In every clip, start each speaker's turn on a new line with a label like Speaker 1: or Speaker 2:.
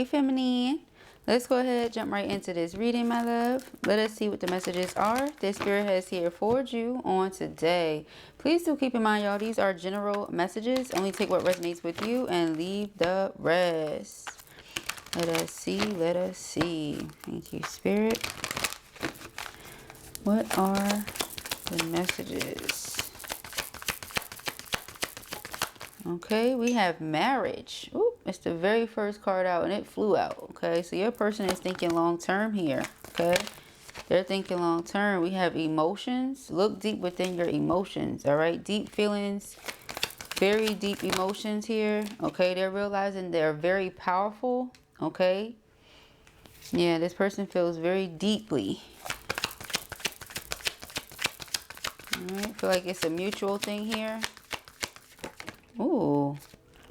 Speaker 1: Hey, feminine. Let's go ahead, jump right into this reading, my love. Let us see what the messages are that Spirit has here for you on today. Please do keep in mind, y'all, these are general messages. Only take what resonates with you and leave the rest. Let us see. Let us see. Thank you, Spirit. What are the messages? Okay, we have marriage. Ooh, it's the very first card out and it flew out. Okay, so your person is thinking long term here. Okay, they're thinking long term. We have emotions. Look deep within your emotions. All right, deep feelings, very deep emotions here. Okay, they're realizing they're very powerful. Okay, yeah, this person feels very deeply. All right, I feel like it's a mutual thing here. Ooh,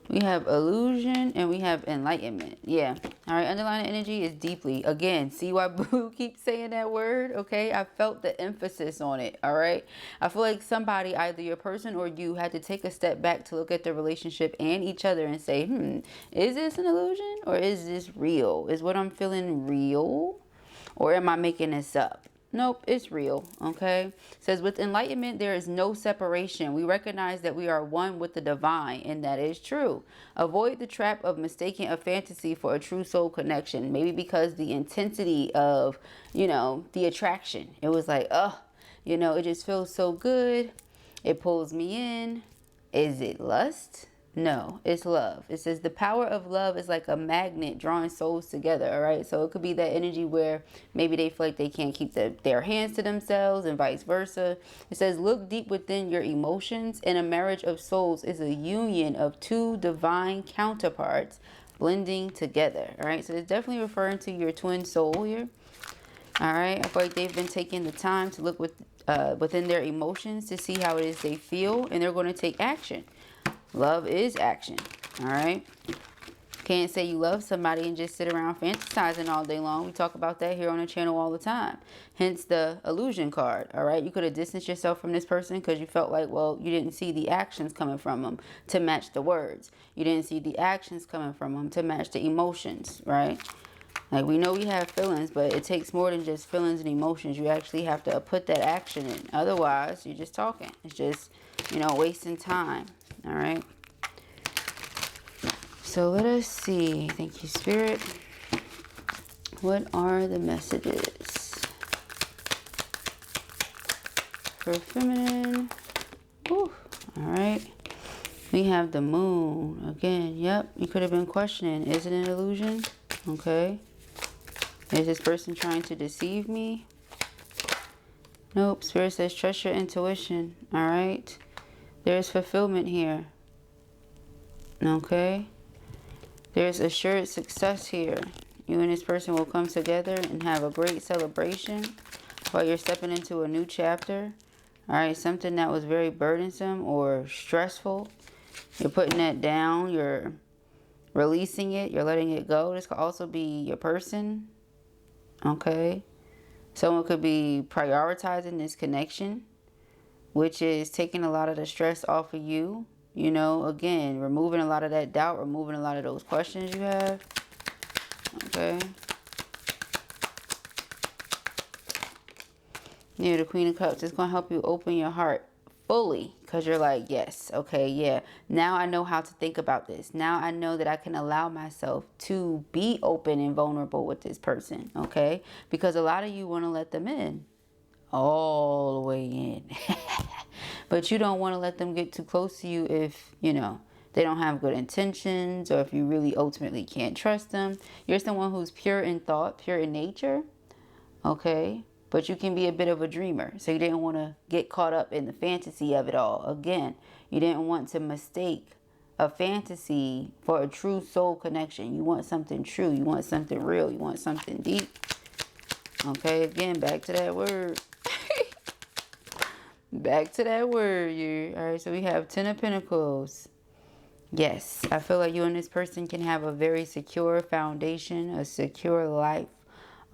Speaker 1: we have illusion and we have enlightenment. Yeah. All right. Underlying energy is deeply. Again, see why Boo keeps saying that word? Okay. I felt the emphasis on it. All right. I feel like somebody, either your person or you, had to take a step back to look at the relationship and each other and say, is this an illusion or is this real? Is what I'm feeling real or am I making this up? Nope, it's real. Okay. It says with enlightenment, there is no separation. We recognize that we are one with the divine, and that is true. Avoid the trap of mistaking a fantasy for a true soul connection. Maybe because the intensity of, the attraction. It was like, it just feels so good. It pulls me in. Is it lust? No, it's love. It says the power of love is like a magnet drawing souls together. All right. So it could be that energy where maybe they feel like they can't keep their hands to themselves and vice versa. It says look deep within your emotions, and a marriage of souls is a union of two divine counterparts blending together. All right. So it's definitely referring to your twin soul here. All right. I feel like they've been taking the time to look within their emotions to see how it is they feel, and they're going to take action. Love is action. All right. Can't say you love somebody and just sit around fantasizing all day long. We talk about that here on the channel all the time. Hence the illusion card. All right. You could have distanced yourself from this person because you felt like, well, you didn't see the actions coming from them to match the words. You didn't see the actions coming from them to match the emotions. Right. Like, we know we have feelings, but it takes more than just feelings and emotions. You actually have to put that action in. Otherwise, you're just talking. It's just, wasting time. All right. So let us see. Thank you, Spirit. What are the messages for feminine? Ooh. All right. We have the moon. Again, yep. You could have been questioning. Is it an illusion? Okay. Is this person trying to deceive me? Nope. Spirit says trust your intuition. All right. There's fulfillment here. Okay. There's assured success here. You and this person will come together and have a great celebration while you're stepping into a new chapter. All right. Something that was very burdensome or stressful. You're putting that down. You're releasing it. You're letting it go. This could also be your person. Okay. Someone could be prioritizing this connection, which is taking a lot of the stress off of you. Again, removing a lot of that doubt, removing a lot of those questions you have. Okay. Yeah, the Queen of Cups is going to help you open your heart fully, because you're like, yes, okay, yeah. Now I know how to think about this. Now I know that I can allow myself to be open and vulnerable with this person. Okay. Because a lot of you want to let them in. All the way in. But you don't want to let them get too close to you if, they don't have good intentions, or if you really ultimately can't trust them. You're someone who's pure in thought, pure in nature. Okay. But you can be a bit of a dreamer. So you didn't want to get caught up in the fantasy of it all. Again, you didn't want to mistake a fantasy for a true soul connection. You want something true. You want something real. You want something deep. Okay. Again, back to that word. Back to that word. All right. So we have 10 of Pentacles. Yes. I feel like you and this person can have a very secure foundation, a secure life.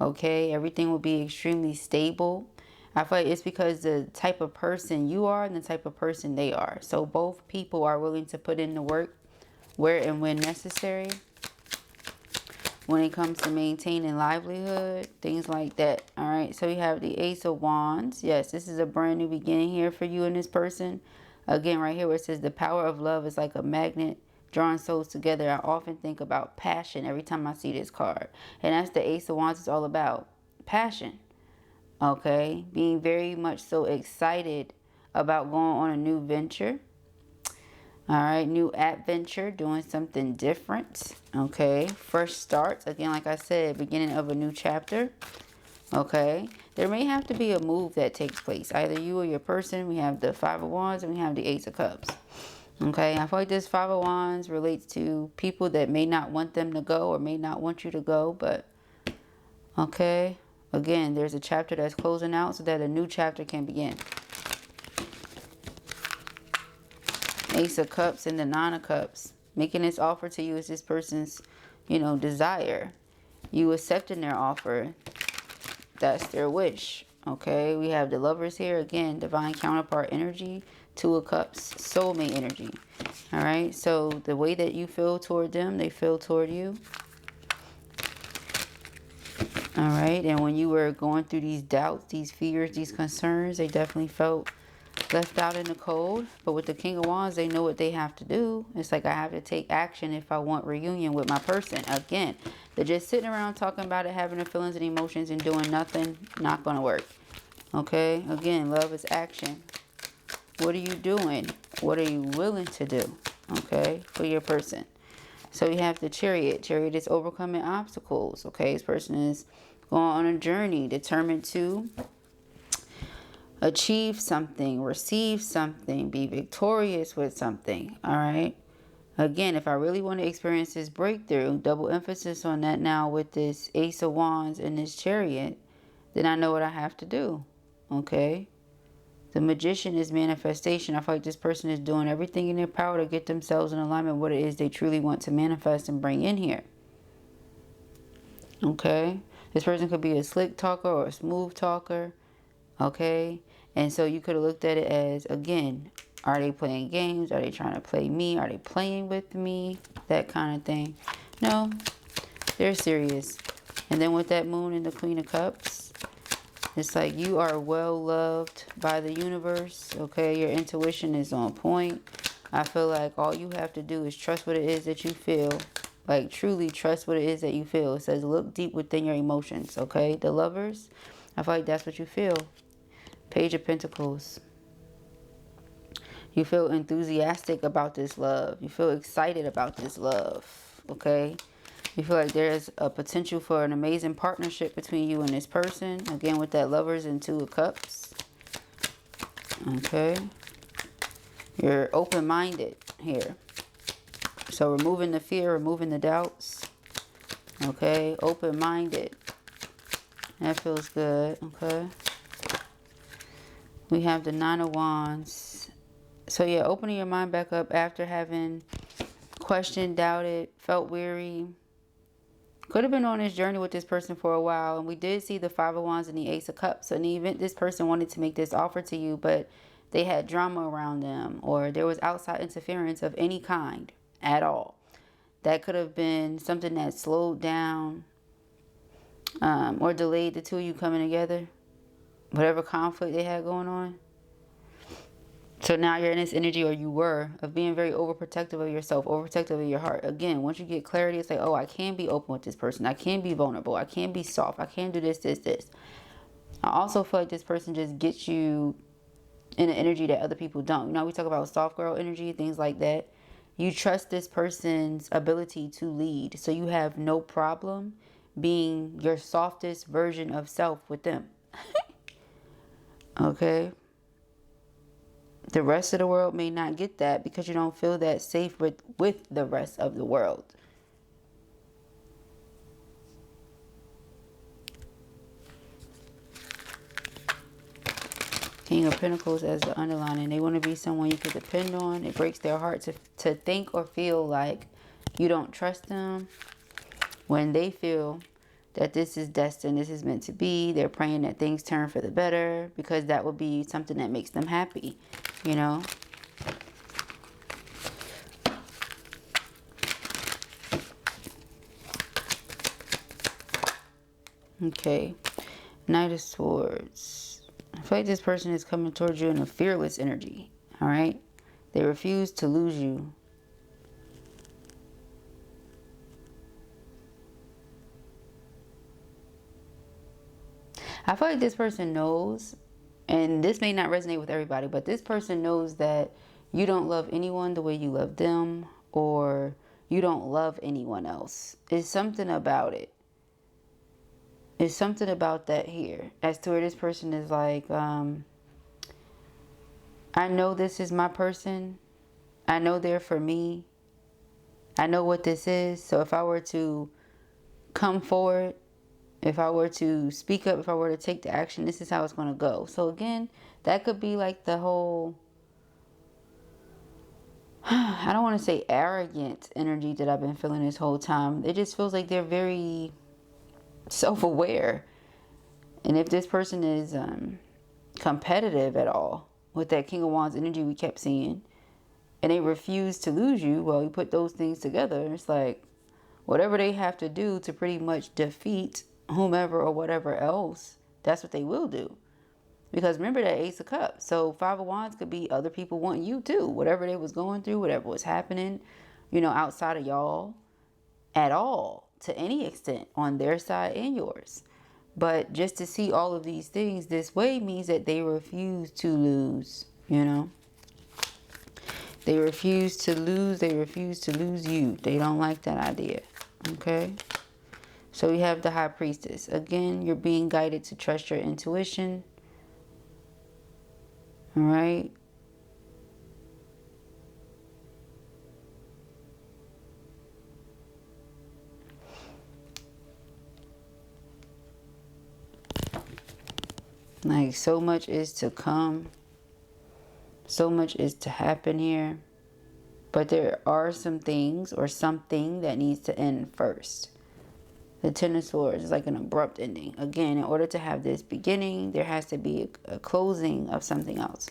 Speaker 1: Okay, everything will be extremely stable. I feel like it's because the type of person you are and the type of person they are. So both people are willing to put in the work where and when necessary. when it comes to maintaining livelihood, things like that. All right, so we have the Ace of Wands. Yes, this is a brand new beginning here for you and this person. Again, right here where it says the power of love is like a magnet drawing souls together. I often think about passion every time I see this card. And that's the Ace of Wands is all about. Passion. Okay, being very much so excited about going on a new venture. All right, new adventure, doing something different. Okay, fresh starts. Again, like I said, beginning of a new chapter. Okay, there may have to be a move that takes place. Either you or your person. We have the Five of Wands and we have the Ace of Cups. Okay, I feel like this Five of Wands relates to people that may not want them to go or may not want you to go. But, okay, again, there's a chapter that's closing out so that a new chapter can begin. Ace of Cups and the Nine of Cups. Making this offer to you is this person's, desire. You accepting their offer. That's their wish. Okay, we have the Lovers here. Again, divine counterpart energy. Two of Cups, soulmate energy. All right, so the way that you feel toward them, they feel toward you. All right, and when you were going through these doubts, these fears, these concerns, they definitely felt left out in the cold. But with the King of Wands, they know what they have to do. It's like I have to take action if I want reunion with my person. Again, they're just sitting around talking about it, having the feelings and emotions and doing nothing. Not going to work. Okay, again, love is action. What are you doing? What are you willing to do? Okay, for your person. So you have the Chariot. Chariot is overcoming obstacles. Okay, this person is going on a journey, determined to achieve something, receive something, be victorious with something. All right. Again, if I really want to experience this breakthrough, double emphasis on that now with this Ace of Wands and this Chariot, then I know what I have to do. Okay. The Magician is manifestation. I feel like this person is doing everything in their power to get themselves in alignment with what it is they truly want to manifest and bring in here. Okay. This person could be a slick talker or a smooth talker. Okay. And so you could have looked at it as, again, are they playing games? Are they trying to play me? Are they playing with me? That kind of thing. No, they're serious. And then with that Moon and the Queen of Cups, it's like you are well loved by the universe. Okay, your intuition is on point. I feel like all you have to do is trust what it is that you feel. Like truly trust what it is that you feel. It says look deep within your emotions. Okay, the Lovers, I feel like that's what you feel. Page of Pentacles. You feel enthusiastic about this love. You feel excited about this love. Okay. You feel like there's a potential for an amazing partnership between you and this person. Again, with that Lovers and Two of Cups. Okay. You're open-minded here. So removing the fear, removing the doubts. Okay. Open-minded. That feels good. Okay. We have the Nine of Wands. So yeah, opening your mind back up after having questioned, doubted, felt weary. Could have been on this journey with this person for a while. And we did see the Five of Wands and the Ace of Cups. So in the event this person wanted to make this offer to you, but they had drama around them, or there was outside interference of any kind at all. That could have been something that slowed down or delayed the two of you coming together. Whatever conflict they had going on. So now you're in this energy, or you were, of being very overprotective of yourself, overprotective of your heart. Again, once you get clarity, it's like, oh, I can be open with this person. I can be vulnerable. I can be soft. I can do this, this, this. I also feel like this person just gets you in an energy that other people don't. You know, we talk about soft girl energy, things like that. You trust this person's ability to lead. So you have no problem being your softest version of self with them. Okay. The rest of the world may not get that because you don't feel that safe with the rest of the world. King of Pentacles as the underlining. They want to be someone you can depend on. It breaks their heart to think or feel like you don't trust them when they feel that this is destined, this is meant to be. They're praying that things turn for the better because that would be something that makes them happy, you know. Okay. Knight of Swords. I feel like this person is coming towards you in a fearless energy. All right. They refuse to lose you. I feel like this person knows, and this may not resonate with everybody, but this person knows that you don't love anyone the way you love them, or you don't love anyone else. It's something about it. It's something about that here. As to where this person is like, I know this is my person. I know they're for me. I know what this is. So if I were to come forward, if I were to speak up, if I were to take the action, this is how it's going to go. So again, that could be like the whole, I don't want to say arrogant energy that I've been feeling this whole time. It just feels like they're very self-aware. And if this person is competitive at all with that King of Wands energy we kept seeing, and they refuse to lose you, well, you put those things together, it's like whatever they have to do to pretty much defeat whomever or whatever else, that's what they will do. Because remember that Ace of Cups. So Five of Wands could be other people wanting you too. Whatever they was going through, whatever was happening, you know, outside of y'all at all, to any extent, on their side and yours. But just to see all of these things this way means that they refuse to lose, you know. They refuse to lose. They refuse to lose you. They don't like that idea. Okay. So we have the High Priestess. Again, you're being guided to trust your intuition. All right. Like, so much is to come. So much is to happen here. But there are some things or something that needs to end first. The Ten of Swords is like an abrupt ending. Again, in order to have this beginning, there has to be a closing of something else.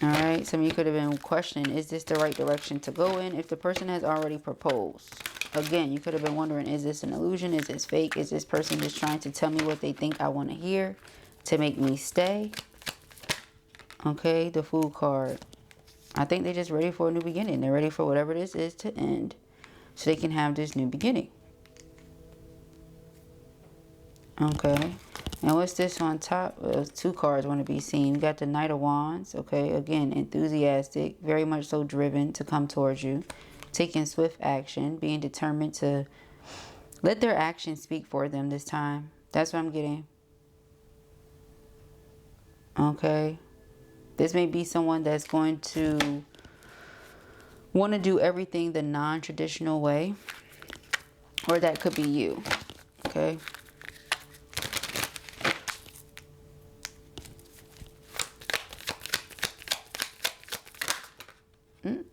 Speaker 1: Alright, some of you could have been questioning, is this the right direction to go in? If the person has already proposed. Again, you could have been wondering, is this an illusion? Is this fake? Is this person just trying to tell me what they think I want to hear to make me stay? Okay, the Fool card. I think they're just ready for a new beginning. They're ready for whatever this is to end, so they can have this new beginning. Okay. And what's this on top? Well, two cards want to be seen. We got the Knight of Wands. Okay. Again, enthusiastic. Very much so driven to come towards you. Taking swift action. Being determined to let their actions speak for them this time. That's what I'm getting. Okay. This may be someone that's going to want to do everything the non-traditional way. Or that could be you. Okay.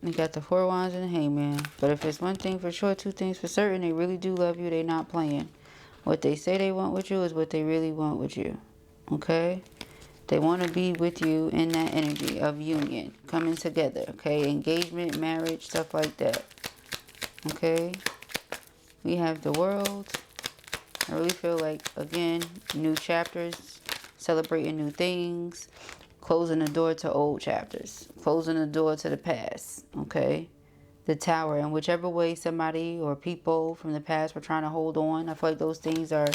Speaker 1: We got the Four of Wands and the Hangman. But if it's one thing for sure, two things for certain, they really do love you. They're not playing. What they say they want with you is what they really want with you. Okay? They want to be with you in that energy of union. Coming together. Okay? Engagement, marriage, stuff like that. Okay? We have the World. I really feel like, again, new chapters. Celebrating new things. Closing the door to old chapters. Closing the door to the past. Okay? The Tower. In whichever way somebody or people from the past were trying to hold on, I feel like those things are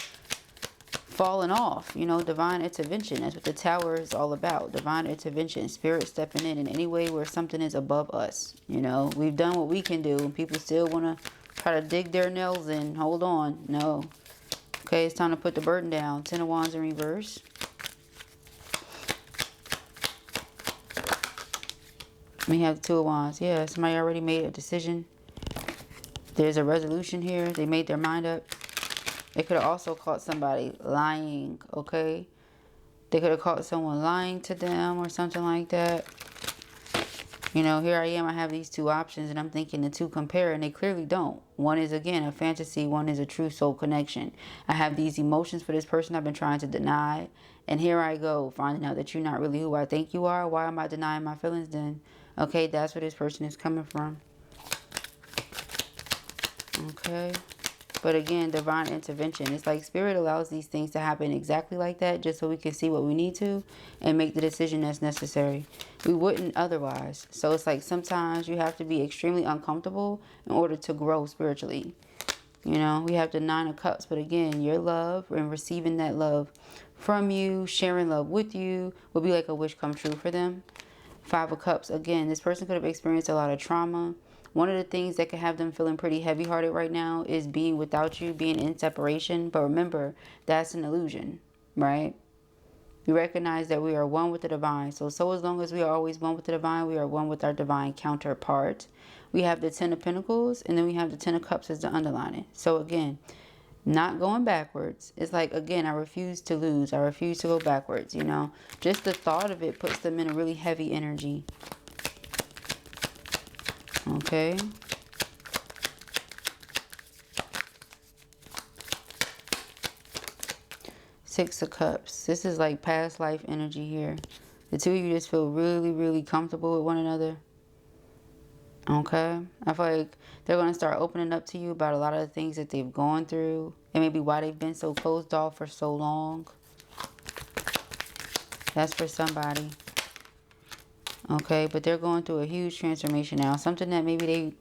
Speaker 1: falling off. You know, divine intervention. That's what the Tower is all about. Divine intervention. Spirit stepping in any way where something is above us. You know, we've done what we can do, and people still want to try to dig their nails in. Hold on. No. Okay, it's time to put the burden down. Ten of Wands in reverse. We have the Two of Wands. Yeah, somebody already made a decision. There's a resolution here. They made their mind up. They could have also caught somebody lying, okay? They could have caught someone lying to them or something like that. You know, here I am. I have these two options, and I'm thinking the two compare, and they clearly don't. One is, again, a fantasy. One is a true soul connection. I have these emotions for this person I've been trying to deny. And here I go, finding out that you're not really who I think you are. Why am I denying my feelings then? Okay, that's where this person is coming from. Okay. But again, divine intervention. It's like spirit allows these things to happen exactly like that just so we can see what we need to and make the decision that's necessary. We wouldn't otherwise. So it's like sometimes you have to be extremely uncomfortable in order to grow spiritually. You know, we have the 9 of Cups. But again, your love and receiving that love from you, sharing love with you, will be like a wish come true for them. 5 of Cups. Again, this person could have experienced a lot of trauma. One of the things that could have them feeling pretty heavy-hearted right now is being without you, being in separation. But remember, that's an illusion, right? We recognize that we are one with the divine. So as long as we are always one with the divine, we are one with our divine counterpart. We have the 10 of Pentacles, and then we have the 10 of Cups as the underlining. So again, not going backwards. It's like, again, I refuse to lose. I refuse to go backwards, you know. Just the thought of it puts them in a really heavy energy. Okay. Six of Cups. This is like past life energy here. The two of you just feel really, really comfortable with one another. Okay. I feel like they're going to start opening up to you about a lot of the things that they've gone through. And maybe why they've been so closed off for so long. That's for somebody. Okay, but they're going through a huge transformation now. Something that maybe they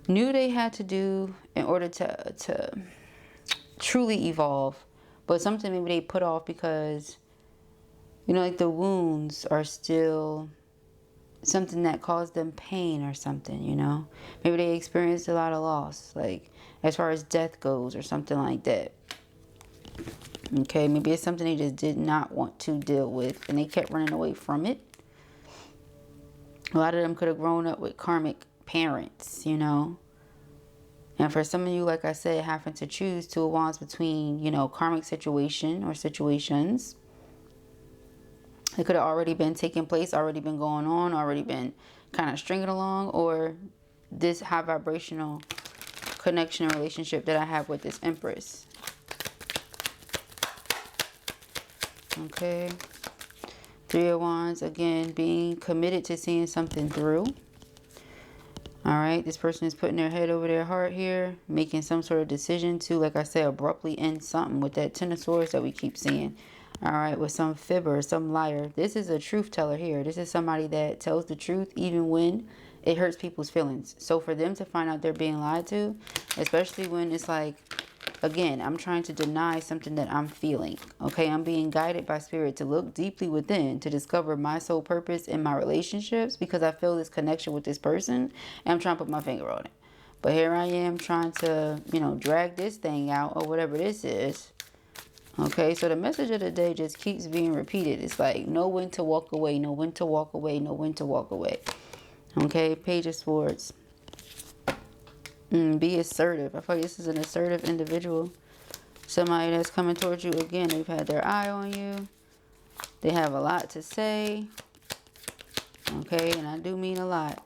Speaker 1: knew they had to do in order to truly evolve. But something maybe they put off because, you know, like the wounds are still something that caused them pain or something, you know. Maybe they experienced a lot of loss, like as far as death goes or something like that. Okay, maybe it's something they just did not want to deal with and they kept running away from it. A lot of them could have grown up with karmic parents, you know. And for some of you, like I said, having to choose 2 of Wands between, you know, karmic situation or situations. It could have already been taking place, already been going on, already been kind of stringing along. Or this high vibrational connection and relationship that I have with this Empress. Okay. 3 of Wands, again, being committed to seeing something through. All right, this person is putting their head over their heart here, making some sort of decision to, like I said, abruptly end something with that 10 of Swords that we keep seeing. All right, with some fibber, some liar. This is a truth teller here. This is somebody that tells the truth even when it hurts people's feelings. So for them to find out they're being lied to, especially when it's like, again, I'm trying to deny something that I'm feeling. Okay, I'm being guided by spirit to look deeply within to discover my soul purpose in my relationships because I feel this connection with this person and I'm trying to put my finger on it. But here I am trying to, you know, drag this thing out or whatever this is. Okay, so the message of the day just keeps being repeated. It's like, know when to walk away, know when to walk away, know when to walk away. Okay, Page of Swords. Be assertive. I feel like this is an assertive individual. Somebody that's coming towards you. Again, they've had their eye on you. They have a lot to say. Okay, and I do mean a lot.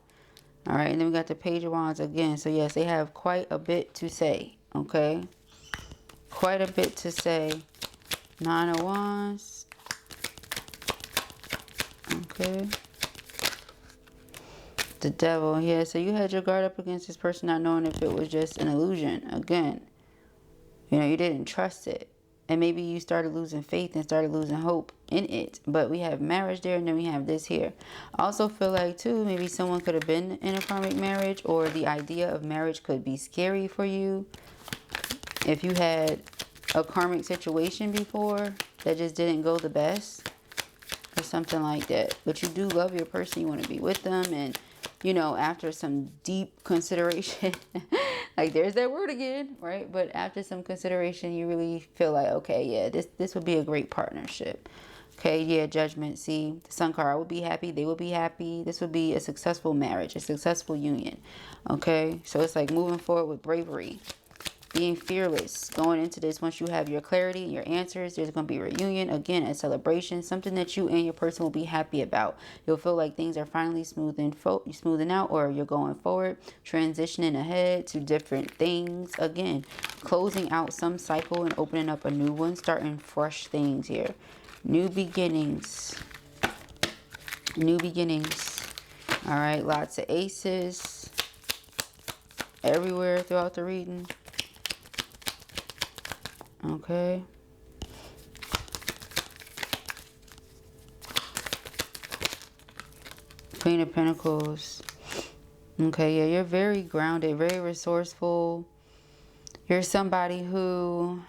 Speaker 1: All right, and then we got the Page of Wands again. So yes, they have quite a bit to say. Okay, quite a bit to say. 9 of Wands. Okay. The Devil. Yeah, so you had your guard up against this person not knowing if it was just an illusion. Again, you know, you didn't trust it. And maybe you started losing faith and started losing hope in it. But we have marriage there and then we have this here. I also feel like, too, maybe someone could have been in a karmic marriage or the idea of marriage could be scary for you. If you had a karmic situation before that just didn't go the best or something like that. But you do love your person. You want to be with them and, you know, after some deep consideration, like there's that word again, right? But after some consideration, you really feel like, okay, yeah, this would be a great partnership. Okay, yeah, Judgment. See, the Sun card, I would be happy. They would be happy. This would be a successful marriage, a successful union. Okay, so it's like moving forward with bravery. Being fearless. Going into this, once you have your clarity and your answers, there's going to be a reunion. Again, a celebration. Something that you and your person will be happy about. You'll feel like things are finally smoothing out or you're going forward. Transitioning ahead to different things. Again, closing out some cycle and opening up a new one. Starting fresh things here. New beginnings. New beginnings. All right, lots of aces everywhere throughout the reading. Okay. Queen of Pentacles. Okay, yeah, you're very grounded, very resourceful. You're somebody who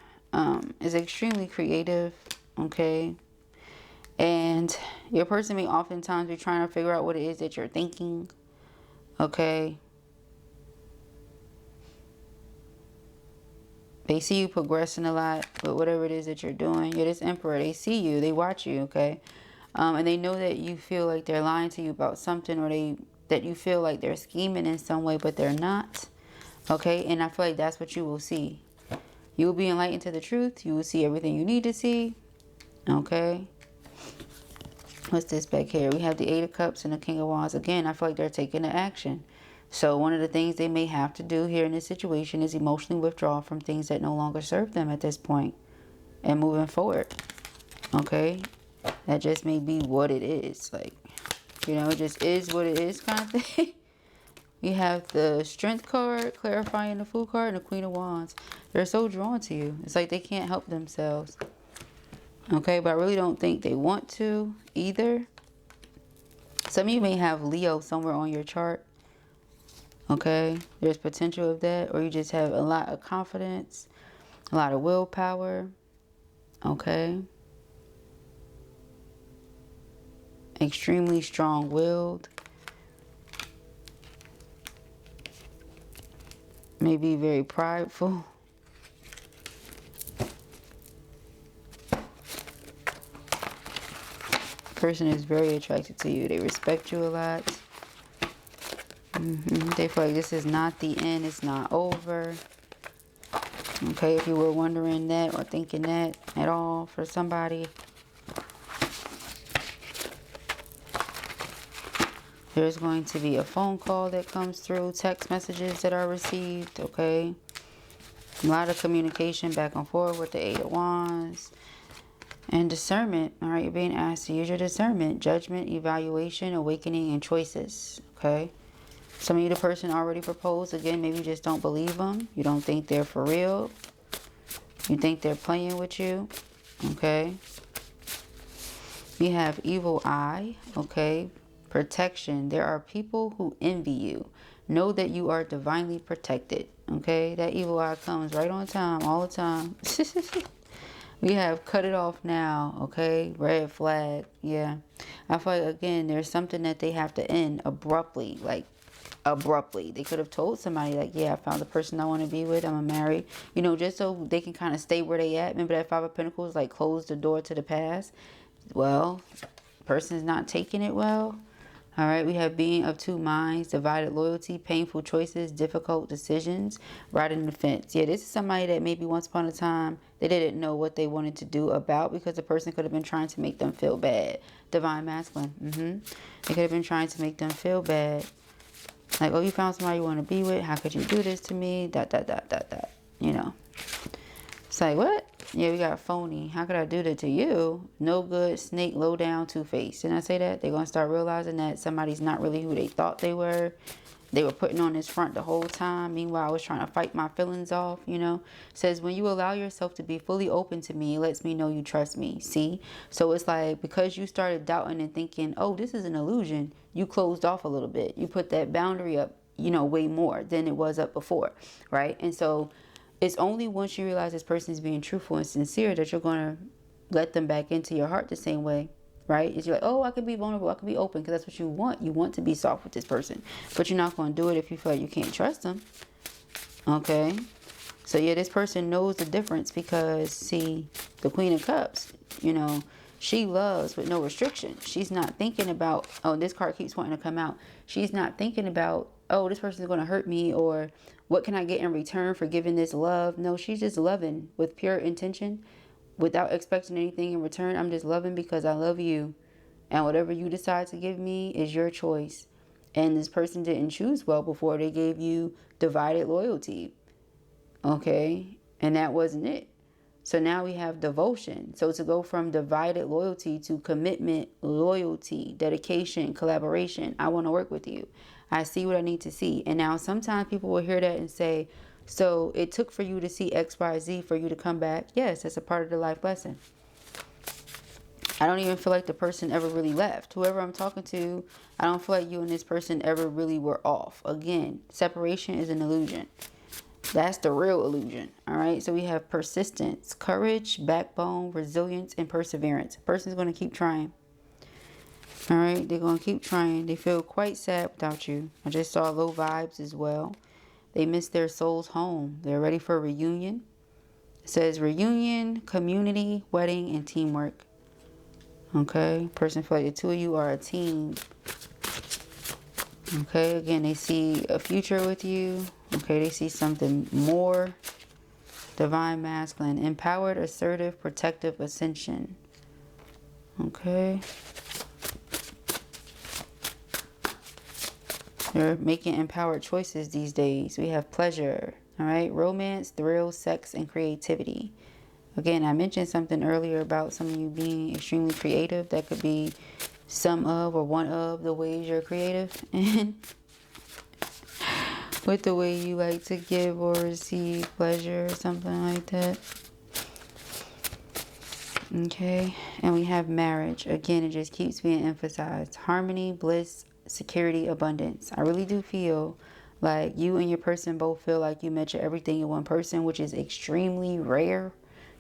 Speaker 1: is extremely creative, okay? And your person may oftentimes be trying to figure out what it is that you're thinking, okay? They see you progressing a lot with whatever it is that you're doing. You're this Emperor. They see you. They watch you, okay? And they know that you feel like they're lying to you about something, or that you feel like they're scheming in some way, but they're not, okay? And I feel like that's what you will see. You will be enlightened to the truth. You will see everything you need to see, okay? What's this back here? We have the Eight of Cups and the King of Wands. Again, I feel like they're taking the action. So one of the things they may have to do here in this situation is emotionally withdraw from things that no longer serve them at this point and moving forward, okay? That just may be what it is. Like, you know, it just is what it is kind of thing. We have the Strength card, clarifying the Fool card, and the Queen of Wands. They're so drawn to you. It's like they can't help themselves. Okay, but I really don't think they want to either. Some of you may have Leo somewhere on your chart. Okay, there's potential of that. Or you just have a lot of confidence, a lot of willpower. Okay. Extremely strong-willed. Maybe very prideful. Person is very attracted to you. They respect you a lot. They feel like this is not the end. It's not over. Okay, if you were wondering that or thinking that at all for somebody. There's going to be a phone call that comes through, text messages that are received, okay? A lot of communication back and forth with the Eight of Wands. And discernment, all right? You're being asked to use your discernment, judgment, evaluation, awakening, and choices, okay? Some of you, the person already proposed. Again, maybe you just don't believe them. You don't think they're for real. You think they're playing with you, okay? You have evil eye, okay? Protection. There are people who envy you. Know that you are divinely protected, okay? That evil eye comes right on time, all the time. We have cut it off now, okay? Red flag, yeah. I feel like, again, there's something that they have to end abruptly, like abruptly. They could have told somebody, like, yeah, I found the person I want to be with. I'm going to marry. You know, just so they can kind of stay where they at. Remember that Five of Pentacles, like, close the door to the past? Well, person's not taking it well. All right, we have being of two minds, divided loyalty, painful choices, difficult decisions, riding the fence. Yeah, this is somebody that maybe once upon a time they didn't know what they wanted to do about, because the person could have been trying to make them feel bad. Divine masculine. They could have been trying to make them feel bad. Like, oh, you found somebody you want to be with. How could you do this to me? You know. It's like, what? Yeah, we got phony. How could I do that to you? No good, snake, low down, two-faced. Didn't I say that? They're going to start realizing that somebody's not really who they thought they were. They were putting on this front the whole time. Meanwhile, I was trying to fight my feelings off, you know. It says, when you allow yourself to be fully open to me, it lets me know you trust me. See? So it's like, because you started doubting and thinking, oh, this is an illusion, you closed off a little bit. You put that boundary up, you know, way more than it was up before, right? And so it's only once you realize this person is being truthful and sincere that you're going to let them back into your heart the same way, right? Is you're like, oh, I can be vulnerable, I can be open, because that's what you want. You want to be soft with this person, but you're not going to do it if you feel like you can't trust them, okay? So yeah, this person knows the difference, because see, the Queen of Cups, you know, she loves with no restriction. She's not thinking about, oh, this card keeps wanting to come out. She's not thinking about, oh, this person is going to hurt me, or what can I get in return for giving this love? No, she's just loving with pure intention, without expecting anything in return. I'm just loving because I love you, and whatever you decide to give me is your choice. And this person didn't choose well before. They gave you divided loyalty, okay? And that wasn't it. So now we have devotion. So to go from divided loyalty to commitment, loyalty, dedication, collaboration. I want to work with you. I see what I need to see. And now sometimes people will hear that and say, So it took for you to see X, Y, Z for you to come back. Yes, that's a part of the life lesson. I don't even feel like the person ever really left. Whoever I'm talking to, I don't feel like you and this person ever really were off. Again, separation is an illusion. That's the real illusion. All right. So we have persistence, courage, backbone, resilience, and perseverance. Person's going to keep trying. All right. They're going to keep trying. They feel quite sad without you. I just saw low vibes as well. They miss their soul's home. They're ready for a reunion. It says reunion, community, wedding, and teamwork. Okay. Person feel like the two of you are a team. Okay. Again, they see a future with you. Okay, they see something more. Divine masculine. Empowered, assertive, protective, ascension. Okay. They're making empowered choices these days. We have pleasure. All right. Romance, thrill, sex, and creativity. Again, I mentioned something earlier about some of you being extremely creative. That could be some of or one of the ways you're creative. And with the way you like to give or receive pleasure or something like that. Okay. And we have marriage. Again, it just keeps being emphasized. Harmony, bliss, security, abundance. I really do feel like you and your person both feel like you met your everything in one person, which is extremely rare.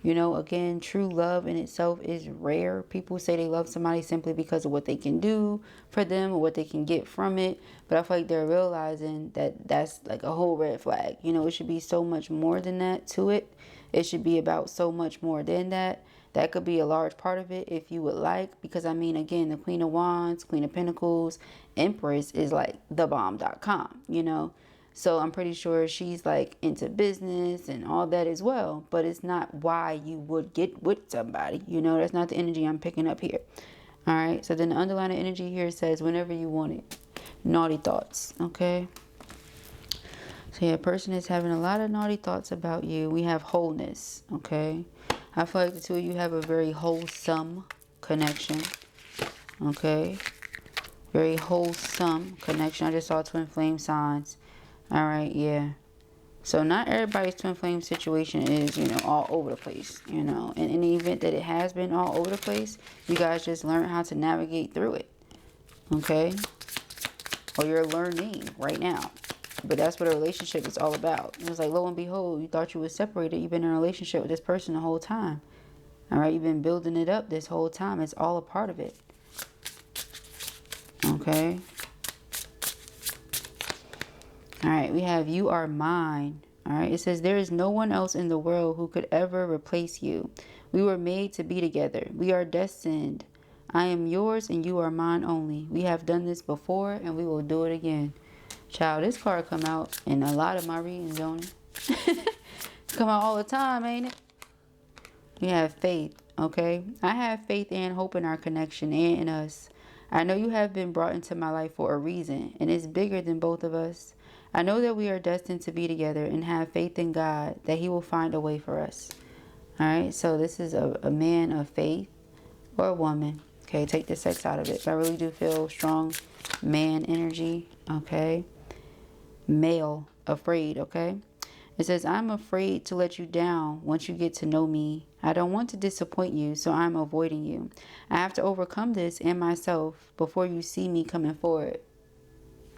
Speaker 1: You know, again, true love in itself is rare. People say they love somebody simply because of what they can do for them or what they can get from it. But I feel like they're realizing that that's like a whole red flag. You know, it should be so much more than that to it. It should be about so much more than that. That could be a large part of it if you would like. Because, I mean, again, the Queen of Wands, Queen of Pentacles, Empress is like thebomb.com, you know. So I'm pretty sure she's like into business and all that as well. But it's not why you would get with somebody. You know, that's not the energy I'm picking up here. All right. So then the underlying energy here says whenever you want it. Naughty thoughts. Okay. So yeah, person is having a lot of naughty thoughts about you. We have wholeness. Okay. I feel like the two of you have a very wholesome connection. Okay. Very wholesome connection. I just saw twin flame signs. All right, yeah. So not everybody's twin flame situation is, you know, all over the place, you know. And in the event that it has been all over the place, you guys just learn how to navigate through it. Okay? Or you're learning right now. But that's what a relationship is all about. It's like, lo and behold, you thought you were separated. You've been in a relationship with this person the whole time. All right? You've been building it up this whole time. It's all a part of it. Okay? All right, we have you are mine. All right, it says there is no one else in the world who could ever replace you. We were made to be together. We are destined. I am yours and you are mine only. We have done this before and we will do it again. Child, this card come out in a lot of my readings, don't it? Come out all the time, ain't it? We have faith, okay? I have faith and hope in our connection and in us. I know you have been brought into my life for a reason, and it's bigger than both of us. I know that we are destined to be together and have faith in God that he will find a way for us. All right, so this is a man of faith or a woman. Okay, take the sex out of it. But I really do feel strong man energy. Okay, male, afraid. Okay, it says, I'm afraid to let you down once you get to know me. I don't want to disappoint you, so I'm avoiding you. I have to overcome this and myself before you see me coming forward.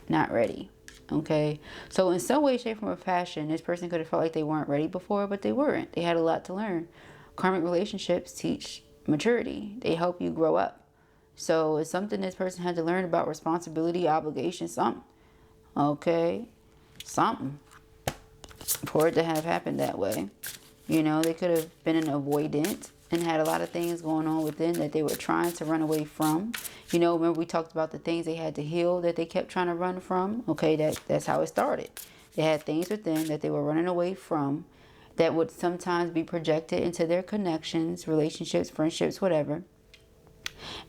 Speaker 1: Not ready. Okay, so in some way, shape, or fashion, this person could have felt like they weren't ready before, but they weren't. They had a lot to learn. Karmic relationships teach maturity. They help you grow up. So it's something this person had to learn about responsibility, obligation, something. Okay, something for it to have happened that way. You know, they could have been an avoidant and had a lot of things going on within that they were trying to run away from. You know, remember we talked about the things they had to heal that they kept trying to run from? Okay, that's how it started. They had things within that they were running away from that would sometimes be projected into their connections, relationships, friendships, whatever.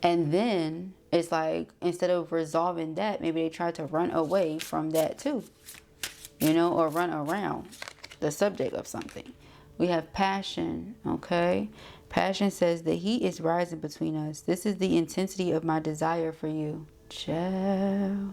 Speaker 1: And then it's like, instead of resolving that, maybe they tried to run away from that too. You know, or run around the subject of something. We have passion, okay? Passion says the heat is rising between us. This is the intensity of my desire for you. Ciao.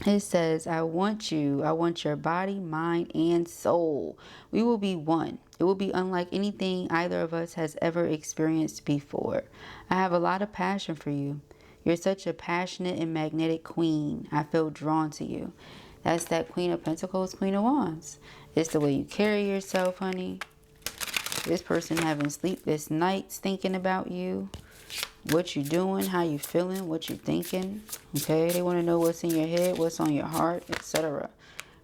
Speaker 1: It says, I want you. I want your body, mind, and soul. We will be one. It will be unlike anything either of us has ever experienced before. I have a lot of passion for you. You're such a passionate and magnetic queen. I feel drawn to you. That's that Queen of Pentacles, Queen of Wands. It's the way you carry yourself, honey. This person having sleepless nights thinking about you. What you doing, how you feeling, what you thinking. Okay, they want to know what's in your head, what's on your heart, etc.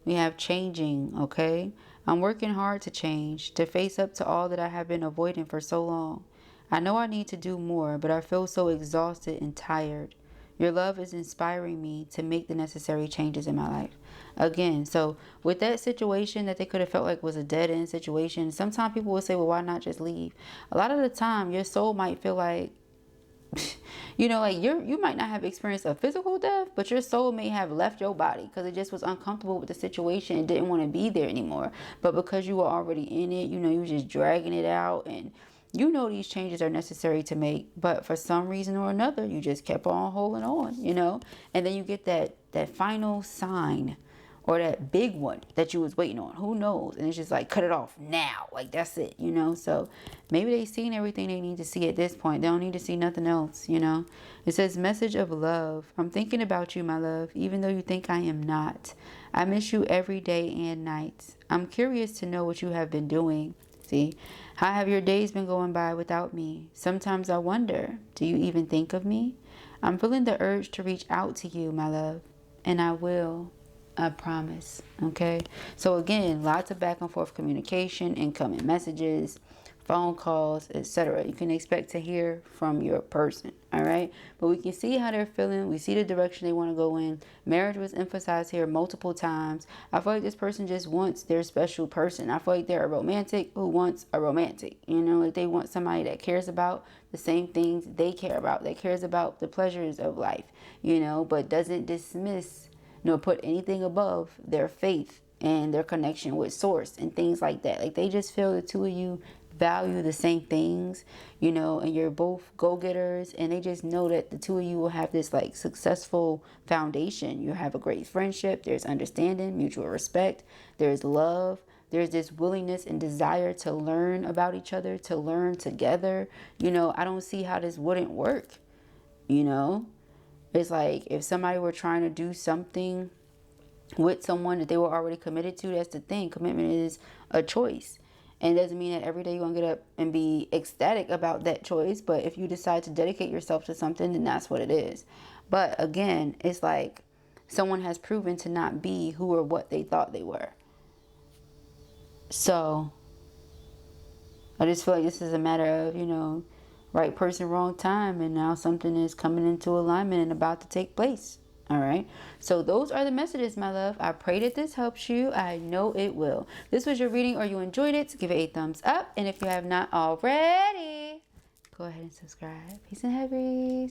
Speaker 1: We have changing, okay? I'm working hard to change, to face up to all that I have been avoiding for so long. I know I need to do more, but I feel so exhausted and tired. Your love is inspiring me to make the necessary changes in my life. Again, so with that situation that they could have felt like was a dead-end situation, sometimes people will say, well, why not just leave? A lot of the time, your soul might feel like, you know, like you might not have experienced a physical death, but your soul may have left your body because it just was uncomfortable with the situation and didn't want to be there anymore. But because you were already in it, you know, you were just dragging it out, and you know these changes are necessary to make, but for some reason or another, you just kept on holding on, you know, and then you get that final sign, or that big one that you was waiting on. Who knows? And it's just like, cut it off now. Like, that's it, you know? So maybe they seen everything they need to see at this point. They don't need to see nothing else, you know? It says, message of love. I'm thinking about you, my love, even though you think I am not. I miss you every day and night. I'm curious to know what you have been doing. See, how have your days been going by without me? Sometimes I wonder, do you even think of me? I'm feeling the urge to reach out to you, my love, and I will. I promise. Okay, so again, lots of back and forth communication, incoming messages, phone calls, etc. You can expect to hear from your person. All right, but we can see how they're feeling. We see the direction they want to go in. Marriage was emphasized here multiple times. I feel like this person just wants their special person. I feel like they're a romantic who wants a romantic, you know, like they want somebody that cares about the same things they care about, that cares about the pleasures of life, you know, but doesn't dismiss nor put anything above their faith and their connection with source and things like that. Like, they just feel the two of you value the same things, you know, and you're both go-getters, and they just know that the two of you will have this like successful foundation. You have a great friendship, there's understanding, mutual respect, there's love, there's this willingness and desire to learn about each other, to learn together. You know, I don't see how this wouldn't work, you know. It's like if somebody were trying to do something with someone that they were already committed to, that's the thing. Commitment is a choice. And it doesn't mean that every day you're going to get up and be ecstatic about that choice. But if you decide to dedicate yourself to something, then that's what it is. But again, it's like someone has proven to not be who or what they thought they were. So I just feel like this is a matter of, you know, right person, wrong time, and now something is coming into alignment and about to take place. All right, so those are the messages, my love. I pray that this helps you. I know it will. This was your reading, or you enjoyed it, so give it a thumbs up. And if you have not already, go ahead and subscribe. Peace and happy.